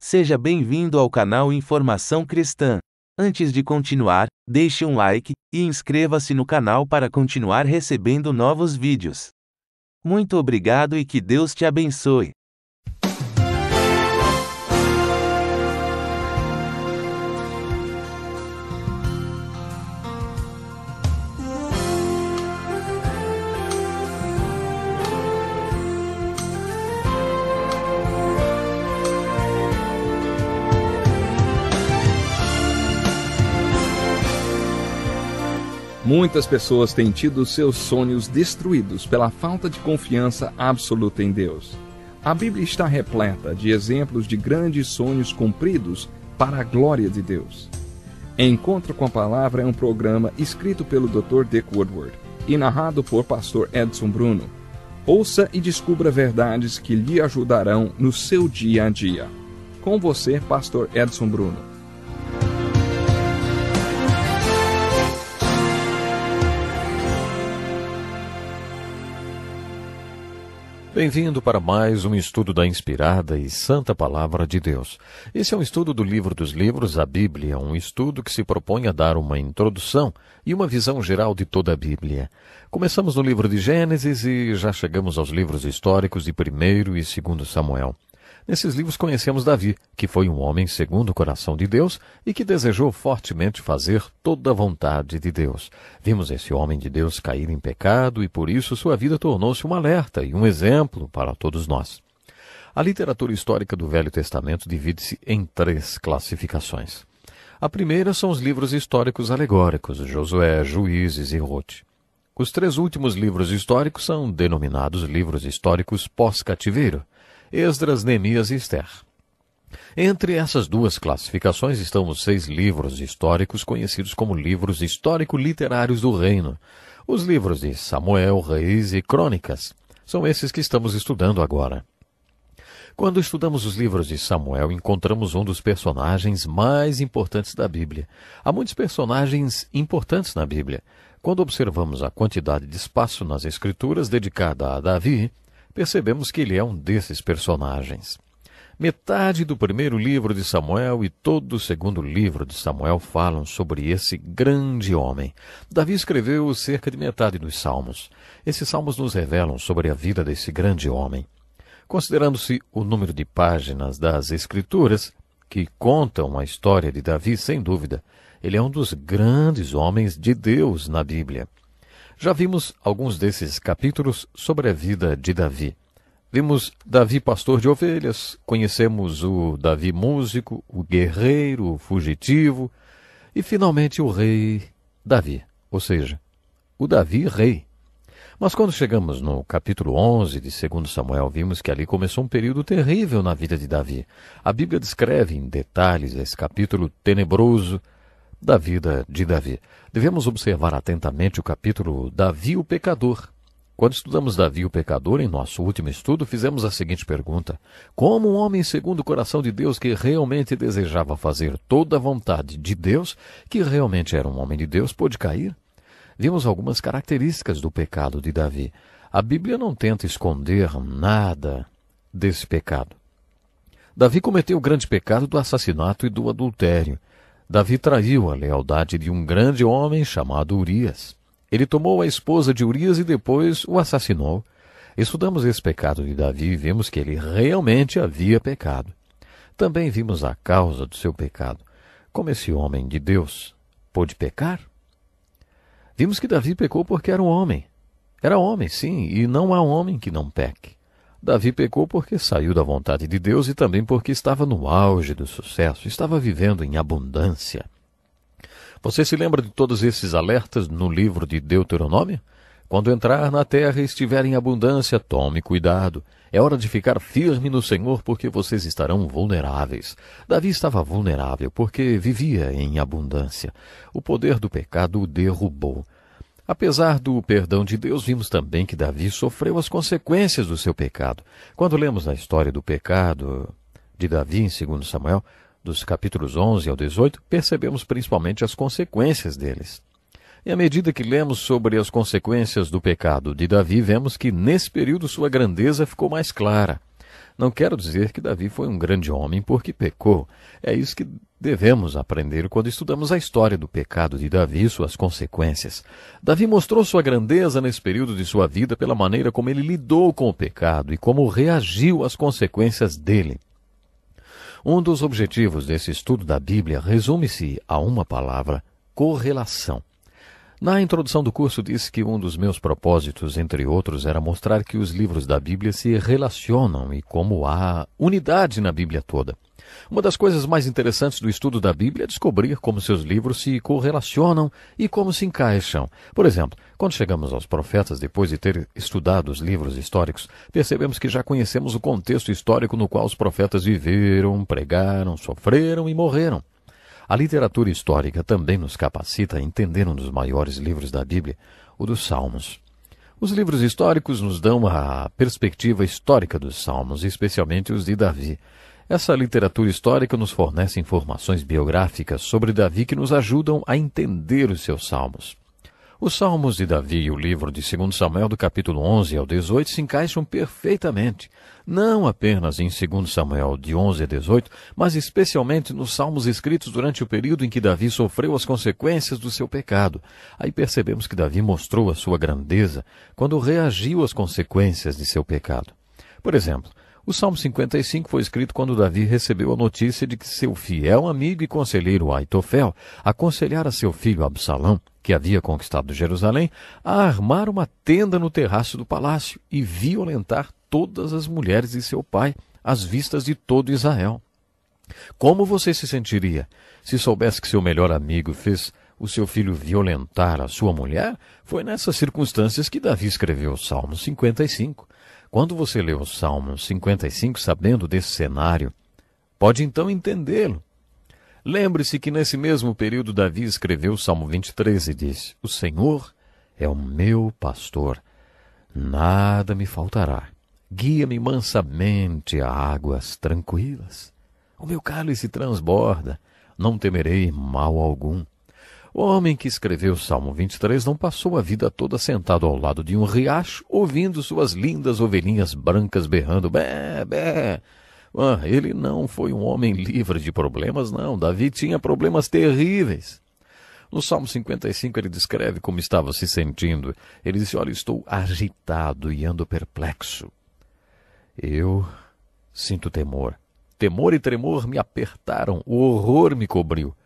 Seja bem-vindo ao canal Informação Cristã. Antes de continuar, deixe um like e inscreva-se no canal para continuar recebendo novos vídeos. Muito obrigado e que Deus te abençoe. Muitas pessoas têm tido seus sonhos destruídos pela falta de confiança absoluta em Deus. A Bíblia está repleta de exemplos de grandes sonhos cumpridos para a glória de Deus. Encontro com a Palavra é um programa escrito pelo Dr. Dick Woodward e narrado por Pastor Edson Bruno. Ouça e descubra verdades que lhe ajudarão no seu dia a dia. Com você, Pastor Edson Bruno. Bem-vindo para mais um estudo da inspirada e santa Palavra de Deus. Esse é um estudo do livro dos livros, a Bíblia, um estudo que se propõe a dar uma introdução e uma visão geral de toda a Bíblia. Começamos no livro de Gênesis e já chegamos aos livros históricos de 1º e 2º Samuel. Nesses livros conhecemos Davi, que foi um homem segundo o coração de Deus e que desejou fortemente fazer toda a vontade de Deus. Vimos esse homem de Deus cair em pecado e por isso sua vida tornou-se um alerta e um exemplo para todos nós. A literatura histórica do Velho Testamento divide-se em 3 classificações. A primeira são os livros históricos alegóricos, Josué, Juízes e Ruth. Os 3 últimos livros históricos são denominados livros históricos pós-cativeiro, Esdras, Neemias e Ester. Entre essas 2 classificações estão os 6 livros históricos conhecidos como livros histórico-literários do reino. Os livros de Samuel, Reis e Crônicas. São esses que estamos estudando agora. Quando estudamos os livros de Samuel, encontramos um dos personagens mais importantes da Bíblia. Há muitos personagens importantes na Bíblia. Quando observamos a quantidade de espaço nas Escrituras dedicada a Davi, percebemos que ele é um desses personagens. Metade do 1º livro de Samuel e todo o 2º livro de Samuel falam sobre esse grande homem. Davi escreveu cerca de metade dos salmos. Esses salmos nos revelam sobre a vida desse grande homem. Considerando-se o número de páginas das Escrituras, que contam a história de Davi, sem dúvida, ele é um dos grandes homens de Deus na Bíblia. Já vimos alguns desses capítulos sobre a vida de Davi. Vimos Davi pastor de ovelhas, conhecemos o Davi músico, o guerreiro, o fugitivo e finalmente o rei Davi, ou seja, o Davi rei. Mas quando chegamos no capítulo 11 de 2 Samuel, vimos que ali começou um período terrível na vida de Davi. A Bíblia descreve em detalhes esse capítulo tenebroso da vida de Davi. Devemos observar atentamente o capítulo Davi o Pecador. Quando estudamos Davi o Pecador, em nosso último estudo, fizemos a seguinte pergunta: como um homem segundo o coração de Deus que realmente desejava fazer toda a vontade de Deus, que realmente era um homem de Deus, pôde cair? Vimos algumas características do pecado de Davi. A Bíblia não tenta esconder nada desse pecado. Davi cometeu o grande pecado do assassinato e do adultério. Davi traiu a lealdade de um grande homem chamado Urias. Ele tomou a esposa de Urias e depois o assassinou. Estudamos esse pecado de Davi e vimos que ele realmente havia pecado. Também vimos a causa do seu pecado. Como esse homem de Deus pôde pecar? Vimos que Davi pecou porque era um homem. Era homem, sim, e não há homem que não peque. Davi pecou porque saiu da vontade de Deus e também porque estava no auge do sucesso, estava vivendo em abundância. Você se lembra de todos esses alertas no livro de Deuteronômio? Quando entrar na terra e estiver em abundância, tome cuidado. É hora de ficar firme no Senhor porque vocês estarão vulneráveis. Davi estava vulnerável porque vivia em abundância. O poder do pecado o derrubou. Apesar do perdão de Deus, vimos também que Davi sofreu as consequências do seu pecado. Quando lemos a história do pecado de Davi em 2 Samuel, dos capítulos 11 ao 18, percebemos principalmente as consequências deles. E à medida que lemos sobre as consequências do pecado de Davi, vemos que nesse período sua grandeza ficou mais clara. Não quero dizer que Davi foi um grande homem porque pecou. É isso que devemos aprender quando estudamos a história do pecado de Davi e suas consequências. Davi mostrou sua grandeza nesse período de sua vida pela maneira como ele lidou com o pecado e como reagiu às consequências dele. Um dos objetivos desse estudo da Bíblia resume-se a uma palavra: correlação. Na introdução do curso disse que um dos meus propósitos, entre outros, era mostrar que os livros da Bíblia se relacionam e como há unidade na Bíblia toda. Uma das coisas mais interessantes do estudo da Bíblia é descobrir como seus livros se correlacionam e como se encaixam. Por exemplo, quando chegamos aos profetas, depois de ter estudado os livros históricos, percebemos que já conhecemos o contexto histórico no qual os profetas viveram, pregaram, sofreram e morreram. A literatura histórica também nos capacita a entender um dos maiores livros da Bíblia, o dos Salmos. Os livros históricos nos dão a perspectiva histórica dos Salmos, especialmente os de Davi. Essa literatura histórica nos fornece informações biográficas sobre Davi que nos ajudam a entender os seus Salmos. Os Salmos de Davi e o livro de 2 Samuel, do capítulo 11 ao 18, se encaixam perfeitamente, não apenas em 2 Samuel, de 11 a 18, mas especialmente nos Salmos escritos durante o período em que Davi sofreu as consequências do seu pecado. Aí percebemos que Davi mostrou a sua grandeza quando reagiu às consequências de seu pecado. Por exemplo, o Salmo 55 foi escrito quando Davi recebeu a notícia de que seu fiel amigo e conselheiro Aitofel aconselhara seu filho Absalão, que havia conquistado Jerusalém, a armar uma tenda no terraço do palácio e violentar todas as mulheres de seu pai, às vistas de todo Israel. Como você se sentiria se soubesse que seu melhor amigo fez o seu filho violentar a sua mulher? Foi nessas circunstâncias que Davi escreveu o Salmo 55. Quando você lê o Salmo 55 sabendo desse cenário, pode então entendê-lo. Lembre-se que nesse mesmo período Davi escreveu o Salmo 23 e disse: O Senhor é o meu pastor, nada me faltará. Guia-me mansamente a águas tranquilas. O meu cálice transborda, não temerei mal algum. O homem que escreveu o Salmo 23 não passou a vida toda sentado ao lado de um riacho, ouvindo suas lindas ovelhinhas brancas berrando bé, bé. Ele não foi um homem livre de problemas, não. Davi tinha problemas terríveis. No Salmo 55 ele descreve como estava se sentindo. Ele disse: olha, estou agitado e ando perplexo. Eu sinto temor. Temor e tremor me apertaram, o horror me cobriu.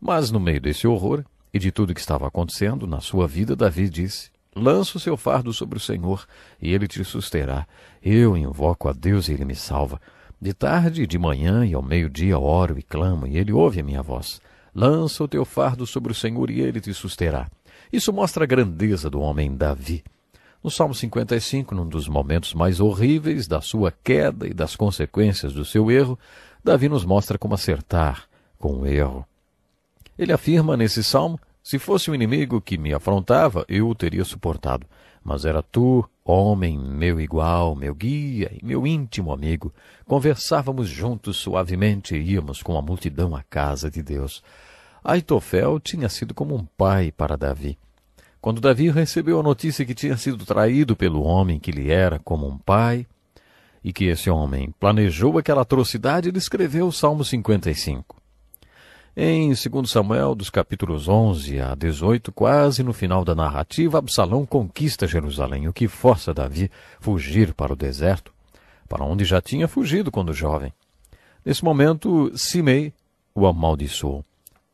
Mas no meio desse horror e de tudo que estava acontecendo na sua vida, Davi disse: lança o seu fardo sobre o Senhor, e ele te susterá. Eu invoco a Deus e ele me salva. De tarde, de manhã e ao meio-dia oro e clamo, e ele ouve a minha voz. Lança o teu fardo sobre o Senhor, e ele te susterá. Isso mostra a grandeza do homem Davi. No Salmo 55, num dos momentos mais horríveis da sua queda e das consequências do seu erro, Davi nos mostra como acertar com o erro. Ele afirma nesse salmo: se fosse um inimigo que me afrontava, eu o teria suportado. Mas era tu, homem, meu igual, meu guia e meu íntimo amigo. Conversávamos juntos suavemente e íamos com a multidão à casa de Deus. Aitofel tinha sido como um pai para Davi. Quando Davi recebeu a notícia que tinha sido traído pelo homem que lhe era como um pai, e que esse homem planejou aquela atrocidade, ele escreveu o Salmo 55. Em 2 Samuel, dos capítulos 11 a 18, quase no final da narrativa, Absalão conquista Jerusalém, o que força Davi a fugir para o deserto, para onde já tinha fugido quando jovem. Nesse momento, Simei o amaldiçoou.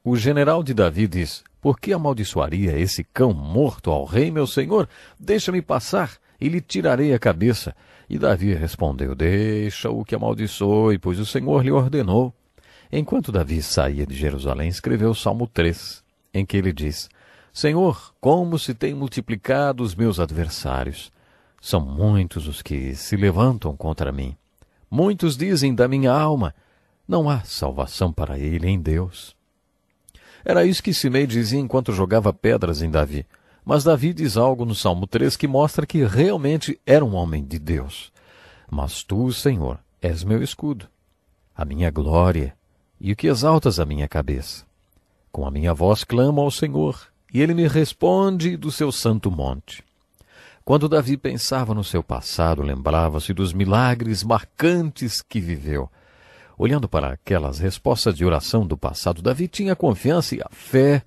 O general de Davi diz: por que amaldiçoaria esse cão morto ao rei, meu senhor? Deixa-me passar e lhe tirarei a cabeça. E Davi respondeu: deixa-o que amaldiçoe, pois o Senhor lhe ordenou. Enquanto Davi saía de Jerusalém, escreveu o Salmo 3, em que ele diz: Senhor, como se têm multiplicado os meus adversários. São muitos os que se levantam contra mim. Muitos dizem da minha alma: não há salvação para ele em Deus. Era isso que Simei dizia enquanto jogava pedras em Davi. Mas Davi diz algo no Salmo 3 que mostra que realmente era um homem de Deus. Mas tu, Senhor, és meu escudo, a minha glória, e o que exaltas a minha cabeça. Com a minha voz clamo ao Senhor, e ele me responde do seu santo monte. Quando Davi pensava no seu passado, lembrava-se dos milagres marcantes que viveu. Olhando para aquelas respostas de oração do passado, Davi tinha a confiança e a fé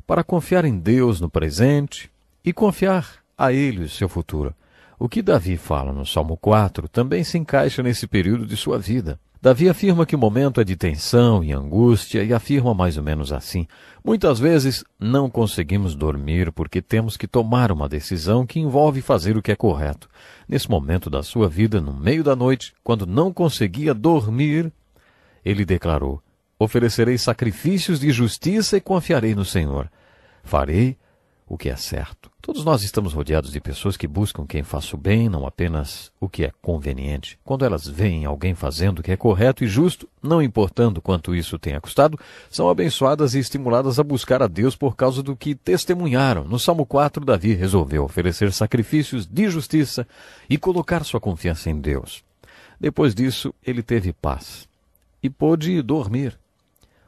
para confiar em Deus no presente e confiar a Ele o seu futuro. O que Davi fala no Salmo 4 também se encaixa nesse período de sua vida. Davi afirma que o momento é de tensão e angústia e afirma mais ou menos assim: muitas vezes não conseguimos dormir porque temos que tomar uma decisão que envolve fazer o que é correto. Nesse momento da sua vida, no meio da noite, quando não conseguia dormir, ele declarou: oferecerei sacrifícios de justiça e confiarei no Senhor. Farei o que é certo. Todos nós estamos rodeados de pessoas que buscam quem faça o bem, não apenas o que é conveniente. Quando elas veem alguém fazendo o que é correto e justo, não importando quanto isso tenha custado, são abençoadas e estimuladas a buscar a Deus por causa do que testemunharam. No Salmo 4, Davi resolveu oferecer sacrifícios de justiça e colocar sua confiança em Deus. Depois disso, ele teve paz e pôde dormir.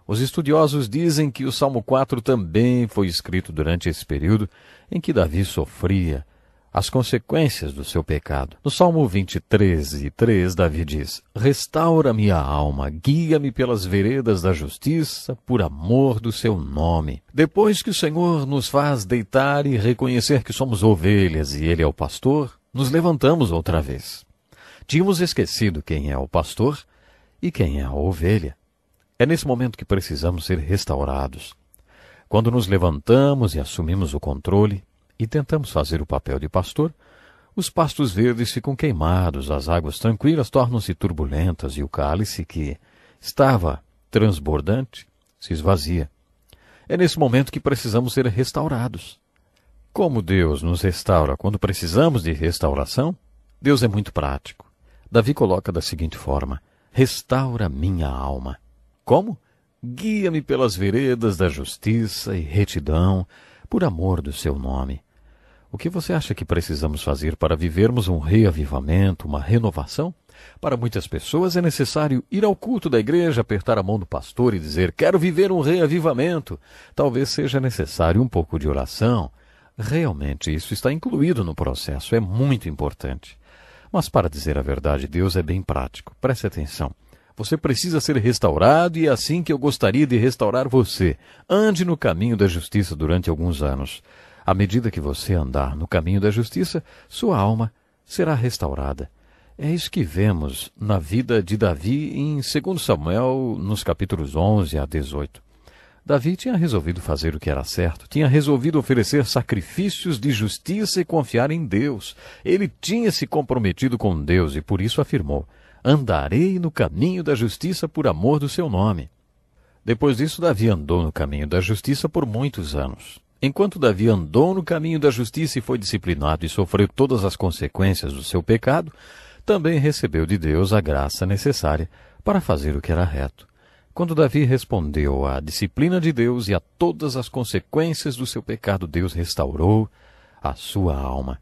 Os estudiosos dizem que o Salmo 4 também foi escrito durante esse período em que Davi sofria as consequências do seu pecado. No Salmo 23:3, Davi diz: restaura-me a alma, guia-me pelas veredas da justiça, por amor do seu nome. Depois que o Senhor nos faz deitar e reconhecer que somos ovelhas e Ele é o pastor, nos levantamos outra vez. Tínhamos esquecido quem é o pastor e quem é a ovelha. É nesse momento que precisamos ser restaurados. Quando nos levantamos e assumimos o controle e tentamos fazer o papel de pastor, os pastos verdes ficam queimados, as águas tranquilas tornam-se turbulentas e o cálice que estava transbordante se esvazia. É nesse momento que precisamos ser restaurados. Como Deus nos restaura quando precisamos de restauração? Deus é muito prático. Davi coloca da seguinte forma: restaura minha alma. Como? Guia-me pelas veredas da justiça e retidão, por amor do seu nome. O que você acha que precisamos fazer para vivermos um reavivamento, uma renovação? Para muitas pessoas é necessário ir ao culto da igreja, apertar a mão do pastor e dizer: quero viver um reavivamento. Talvez seja necessário um pouco de oração. Realmente isso está incluído no processo, é muito importante. Mas para dizer a verdade, Deus é bem prático. Preste atenção. Você precisa ser restaurado e é assim que eu gostaria de restaurar você. Ande no caminho da justiça durante alguns anos. À medida que você andar no caminho da justiça, sua alma será restaurada. É isso que vemos na vida de Davi em 2 Samuel, nos capítulos 11 a 18. Davi tinha resolvido fazer o que era certo, tinha resolvido oferecer sacrifícios de justiça e confiar em Deus. Ele tinha se comprometido com Deus e por isso afirmou: andarei no caminho da justiça por amor do seu nome. Depois disso, Davi andou no caminho da justiça por muitos anos. Enquanto Davi andou no caminho da justiça e foi disciplinado e sofreu todas as consequências do seu pecado, também recebeu de Deus a graça necessária para fazer o que era reto. Quando Davi respondeu à disciplina de Deus e a todas as consequências do seu pecado, Deus restaurou a sua alma.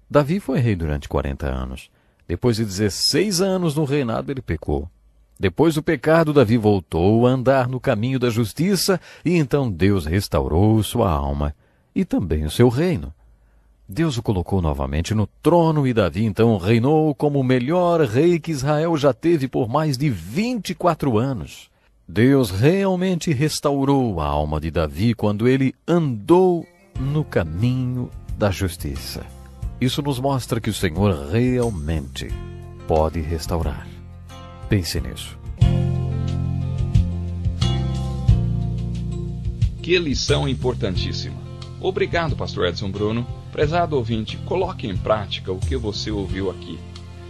Davi foi rei durante 40 anos. Depois de 16 anos no reinado, ele pecou. Depois do pecado, Davi voltou a andar no caminho da justiça e então Deus restaurou sua alma e também o seu reino. Deus o colocou novamente no trono e Davi então reinou como o melhor rei que Israel já teve por mais de 24 anos. Deus realmente restaurou a alma de Davi quando ele andou no caminho da justiça. Isso nos mostra que o Senhor realmente pode restaurar. Pense nisso. Que lição importantíssima. Obrigado, pastor Edson Bruno. Prezado ouvinte, coloque em prática o que você ouviu aqui.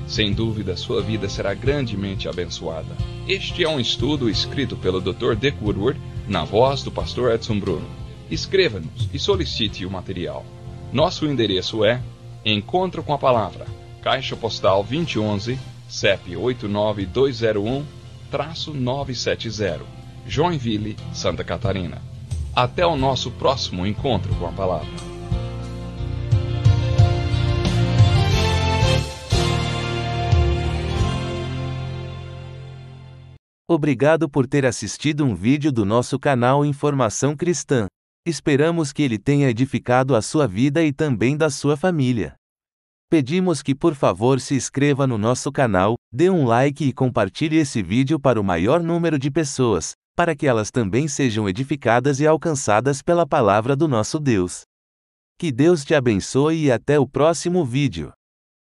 Sem dúvida, sua vida será grandemente abençoada. Este é um estudo escrito pelo Dr. Dick Woodward, na voz do pastor Edson Bruno. Escreva-nos e solicite o material. Nosso endereço é Encontro com a Palavra, Caixa Postal 2011, CEP 89201-970, Joinville, Santa Catarina. Até o nosso próximo Encontro com a Palavra. Obrigado por ter assistido um vídeo do nosso canal Informação Cristã. Esperamos que ele tenha edificado a sua vida e também da sua família. Pedimos que por favor se inscreva no nosso canal, dê um like e compartilhe esse vídeo para o maior número de pessoas, para que elas também sejam edificadas e alcançadas pela palavra do nosso Deus. Que Deus te abençoe e até o próximo vídeo.